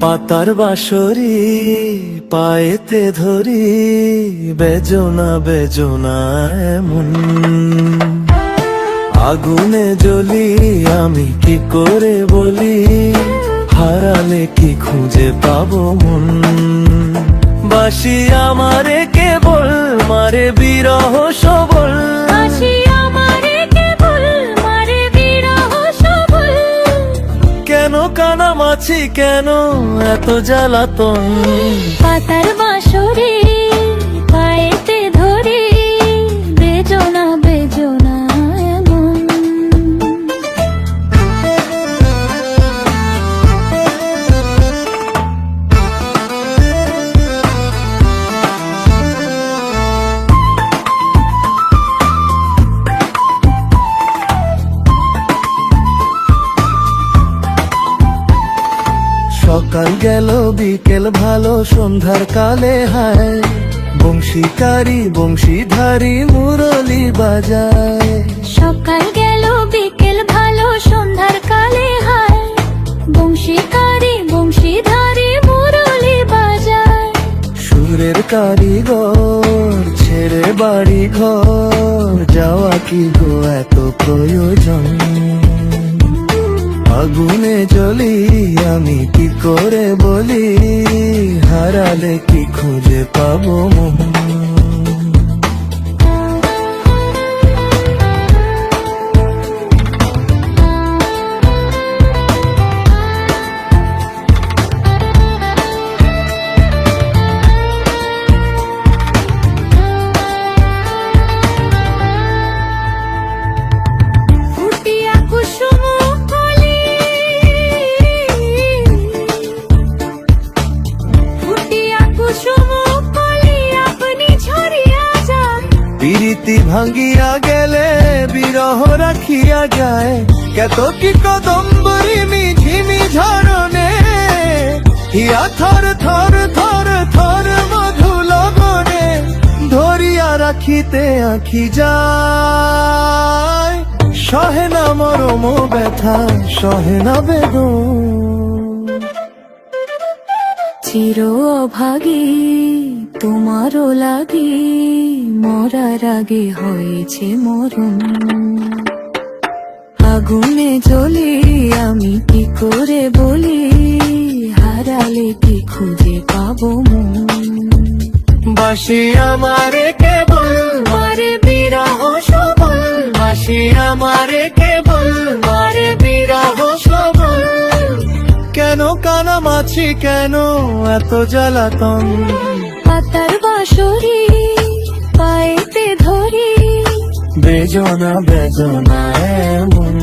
পাতার বাঁশরি পায়েতে ধরি, বেজনা বেজনা এমন। আগুনে জ্বলি আমি কি করে বলি, হারালে কি খুঁজে পাবো মন। বাসি আমারে কেবল মারে বিরহ সবল, কেন কানামাছি কেন এত জ্বালাতন। পাতার বাঁশরি পায়েতে ধরি, বেজনা বেজনা এমন। সকাল গেল বিকেল ভালো সন্ধ্যার কালে হায়, বংশীকারী বংশীধারী মুরলি বাজায়। সকাল গেল বিকেল ভালো সন্ধ্যার কালে হায়, বংশীকারী বংশীধারী মুরলি বাজায়। সুরের কারিগর ছেড়ে বাড়ি ঘর, যাওয়া কি গো এত প্রয়োজন। আগুনে জ্বলি আমি কি করে বলি, হারালে কি খুঁজে পাবো মন। প্রীতি ভাঙ্গিয়া গেলে বিরহ রাখিয়া যায়, কত কি কদম্বরী মিঝিমি ঝরনে। হিয়া থর থর থর থর মধু লগনে, ধরিয়া রাখিতে আঁখি যায়। সহে না মরম ব্যথা সহে না বেদন। চির অভাগী তোমারও লাগি, মরার আগে হয়েছে মরণ। আগুনে জ্বলি আমি কি করে বলি, হারালে কি খুঁজে পাবো মন। বাসি আমারে কেবল মারে বিরহ সবল, বাসি আমারে কেবল মারে বিরহ সবল, কেন কানামাছি কেন এত জ্বালাতন। পাতার বাঁশরি পায়েতে ধরি, বেজনা বেজনা এমন।